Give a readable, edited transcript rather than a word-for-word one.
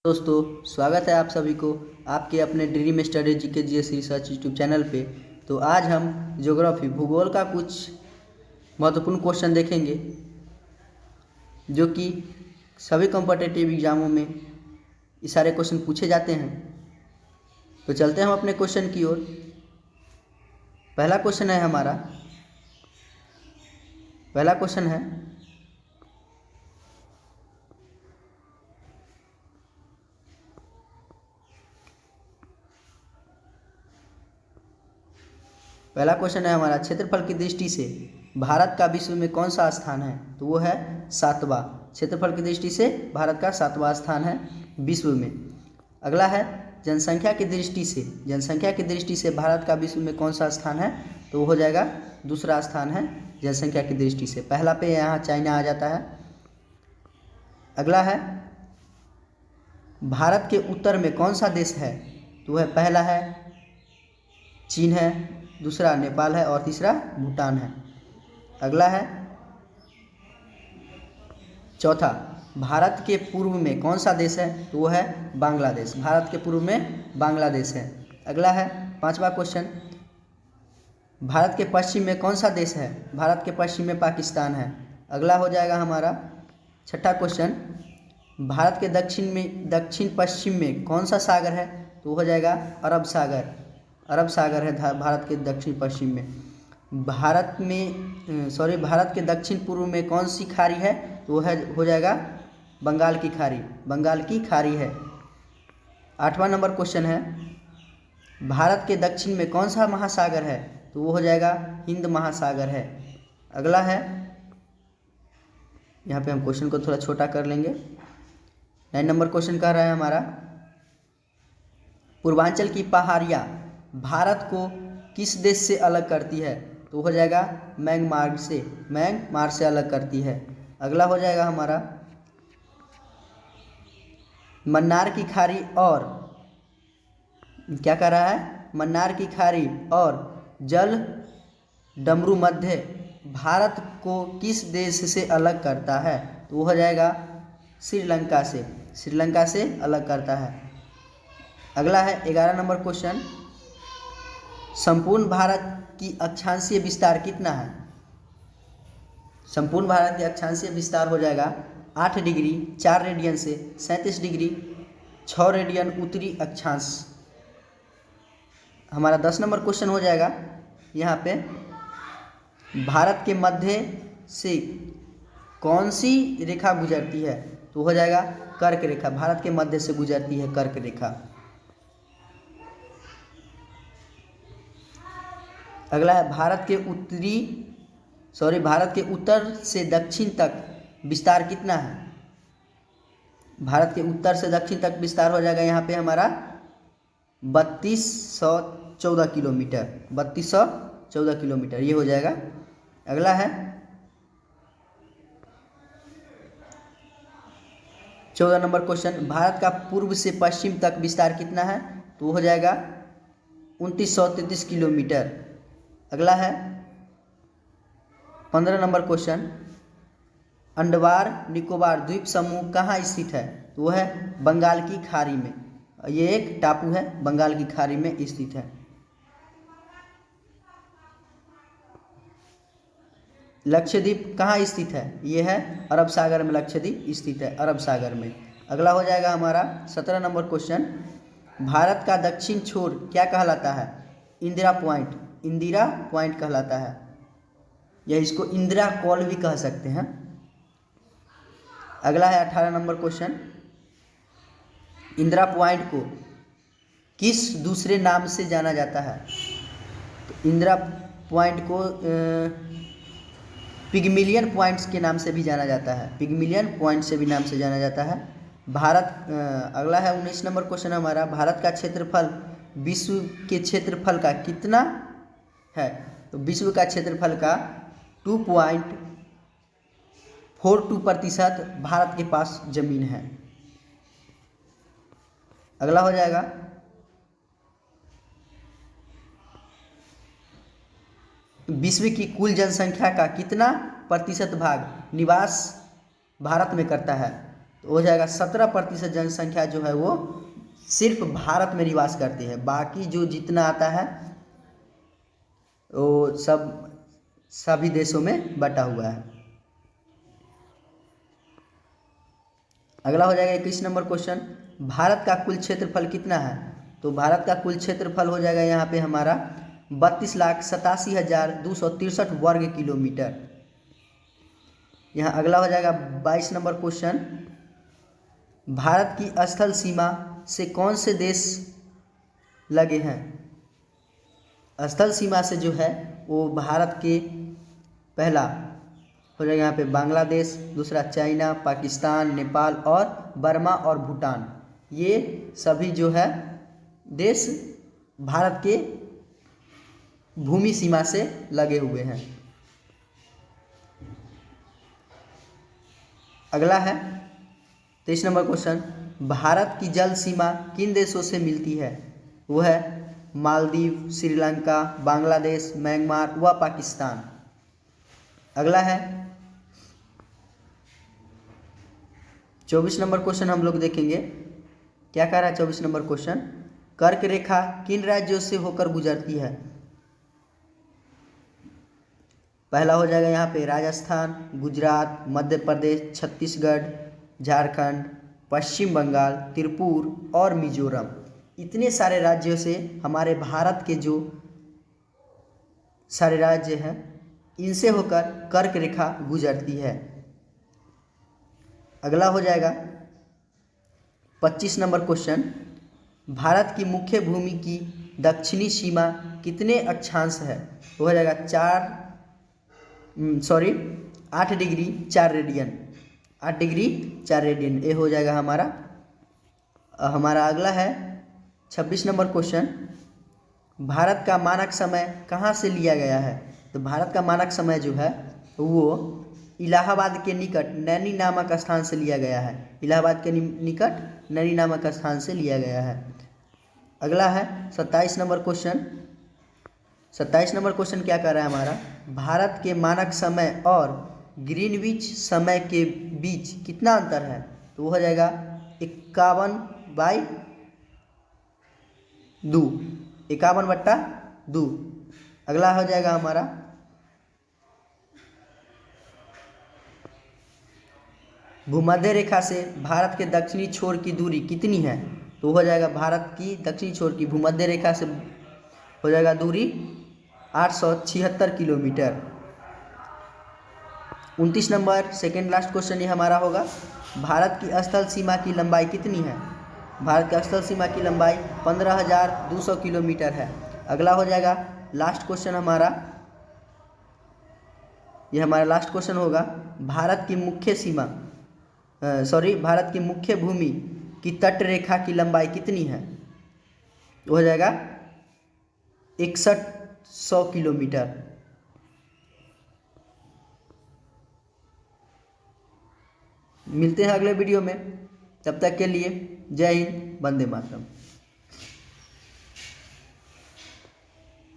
दोस्तों, स्वागत है आप सभी को आपके अपने dream study GK GS research YouTube channel पे। तो आज हम ज्योग्राफी भूगोल का कुछ महत्वपूर्ण क्वेश्चन देखेंगे जो कि सभी कॉम्पिटिटिव एग्जामों में ये सारे क्वेश्चन पूछे जाते हैं। तो चलते हैं हम अपने क्वेश्चन की ओर। पहला क्वेश्चन है हमारा, पहला क्वेश्चन है हमारा, क्षेत्रफल की दृष्टि से भारत का विश्व में कौन सा स्थान है? तो वो है 7वां। क्षेत्रफल की दृष्टि से भारत का 7वां स्थान है विश्व में। अगला है जनसंख्या की दृष्टि से भारत का विश्व में कौन सा स्थान है? तो वो हो जाएगा दूसरा स्थान है जनसंख्या की दृष्टि से। पहला पे यहाँ चाइना आ जाता है। अगला है भारत के उत्तर में कौन सा देश है? तो वह पहला है चीन है, दूसरा नेपाल है और तीसरा भूटान है। अगला है चौथा, भारत के पूर्व में कौन सा देश है? तो वो है बांग्लादेश। भारत के पूर्व में बांग्लादेश है। अगला है पांचवा क्वेश्चन, भारत के पश्चिम में कौन सा देश है? भारत के पश्चिम में पाकिस्तान है। अगला हो जाएगा हमारा छठा क्वेश्चन, भारत के दक्षिण पश्चिम में कौन सा सागर है? तो हो जाएगा अरब सागर। अरब सागर है भारत के दक्षिण पश्चिम में। भारत के दक्षिण पूर्व में कौन सी खाड़ी है? तो वो है हो जाएगा बंगाल की खाड़ी। बंगाल की खाड़ी है। 8वां नंबर क्वेश्चन है, भारत के दक्षिण में कौन सा महासागर है? तो वो हो जाएगा हिंद महासागर है। अगला है, यहाँ पे हम क्वेश्चन को थोड़ा छोटा कर लेंगे। 9 नंबर क्वेश्चन कह रहा है हमारा, पूर्वांचल की पहाड़ियाँ भारत को किस देश से अलग करती है? तो हो जाएगा म्यांमार से अलग करती है। अगला हो जाएगा हमारा, मन्नार की खाड़ी और क्या कर रहा है? मन्नार की खाड़ी और जल डमरू मध्य भारत को किस देश से अलग करता है? तो वो हो जाएगा श्रीलंका से अलग करता है। अगला है 11 नंबर क्वेश्चन, संपूर्ण भारत की अक्षांशीय विस्तार कितना है? संपूर्ण भारत की अक्षांशीय विस्तार हो जाएगा 8 डिग्री 4 रेडियन से 37 डिग्री 6 रेडियन उत्तरी अक्षांश। हमारा 10 नंबर क्वेश्चन हो जाएगा यहाँ पे, भारत के मध्य से कौन सी रेखा गुजरती है? तो हो जाएगा कर्क रेखा। भारत के मध्य से गुजरती है कर्क रेखा। अगला है, भारत के उत्तर से दक्षिण तक विस्तार कितना है? भारत के उत्तर से दक्षिण तक विस्तार हो जाएगा यहाँ पे हमारा 3214 किलोमीटर। 3214 किलोमीटर ये हो जाएगा। अगला है 14 नंबर क्वेश्चन, भारत का पूर्व से पश्चिम तक विस्तार कितना है? तो हो जाएगा 2933 किलोमीटर। अगला है 15 नंबर क्वेश्चन, अंडमान निकोबार द्वीप समूह कहाँ स्थित है? तो वो है बंगाल की खाड़ी में। ये एक टापू है, बंगाल की खाड़ी में स्थित है। लक्षद्वीप कहाँ स्थित है? ये है अरब सागर में। लक्षद्वीप स्थित है अरब सागर में। अगला हो जाएगा हमारा 17 नंबर क्वेश्चन, भारत का दक्षिण छोर क्या कहलाता है? इंदिरा पॉइंट कहलाता है, या इसको इंदिरा कॉल भी कह सकते हैं। अगला है 18 नंबर क्वेश्चन, इंदिरा पॉइंट को किस दूसरे नाम से जाना जाता है? तो इंदिरा पॉइंट को पिग्मिलियन पॉइंट्स के नाम से भी जाना जाता है। पिग्मिलियन पॉइंट से भी नाम से जाना जाता है। अगला है 19 नंबर क्वेश्चन हमारा, भारत का क्षेत्रफल विश्व के क्षेत्रफल का कितना है? तो विश्व का क्षेत्रफल का 2.42% भारत के पास जमीन है। अगला हो जाएगा विश्व की कुल जनसंख्या का कितना प्रतिशत भाग निवास भारत में करता है? तो हो जाएगा 17% जनसंख्या जो है वो सिर्फ भारत में निवास करती है, बाकी जो जितना आता है वो सब सभी देशों में बटा हुआ है। अगला हो जाएगा 21 नंबर क्वेश्चन, भारत का कुल क्षेत्रफल कितना है? तो भारत का कुल क्षेत्रफल हो जाएगा यहाँ पे हमारा 32,87,263 वर्ग किलोमीटर। यहाँ अगला हो जाएगा 22 नंबर क्वेश्चन, भारत की स्थल सीमा से कौन से देश लगे हैं? स्थल सीमा से जो है वो भारत के पहला हो जाएगा यहाँ पे बांग्लादेश, दूसरा चाइना, पाकिस्तान, नेपाल और बर्मा और भूटान, ये सभी जो है देश भारत के भूमि सीमा से लगे हुए हैं। अगला है 23 नंबर क्वेश्चन, भारत की जल सीमा किन देशों से मिलती है? वो है मालदीव, श्रीलंका, बांग्लादेश, म्यांमार व पाकिस्तान। अगला है 24 नंबर क्वेश्चन हम लोग देखेंगे, क्या कह रहा है 24 नंबर क्वेश्चन, कर्क रेखा किन राज्यों से होकर गुजरती है? पहला हो जाएगा यहाँ पे राजस्थान, गुजरात, मध्य प्रदेश, छत्तीसगढ़, झारखंड, पश्चिम बंगाल, त्रिपुर और मिजोरम। इतने सारे राज्यों से हमारे भारत के जो सारे राज्य हैं इनसे होकर कर्क रेखा गुजरती है। अगला हो जाएगा 25 नंबर क्वेश्चन, भारत की मुख्य भूमि की दक्षिणी सीमा कितने अक्षांश है? तो हो जाएगा 8 डिग्री 4 रेडियन, 8 डिग्री 4 रेडियन, ये हो जाएगा हमारा। अगला है 26 नंबर क्वेश्चन, भारत का मानक समय कहाँ से लिया गया है? तो भारत का मानक समय जो है वो इलाहाबाद के निकट नैनी नामक स्थान से लिया गया है, इलाहाबाद के निकट नैनी नामक स्थान से लिया गया है। अगला है 27 नंबर क्वेश्चन, 27 नंबर क्वेश्चन क्या कर रहा है हमारा, भारत के मानक समय और ग्रीनविच समय के बीच कितना अंतर है? तो वो हो जाएगा 51/2, 51/2। अगला हो जाएगा हमारा भूमध्य रेखा से भारत के दक्षिणी छोर की दूरी कितनी है? तो हो जाएगा भारत की दक्षिणी छोर की भूमध्य रेखा से हो जाएगा दूरी 876 kilometre. 29 number second last question ये हमारा होगा, भारत की स्थल सीमा की लंबाई कितनी है? भारत की स्थल सीमा की लंबाई 15,200 किलोमीटर है। अगला हो जाएगा लास्ट क्वेश्चन हमारा, ये हमारा लास्ट क्वेश्चन होगा, भारत की मुख्य भूमि की तट रेखा की लंबाई कितनी है? तो हो जाएगा 6100 किलोमीटर। मिलते हैं अगले वीडियो में, तब तक के लिए जय हिंद, वंदे मातरम।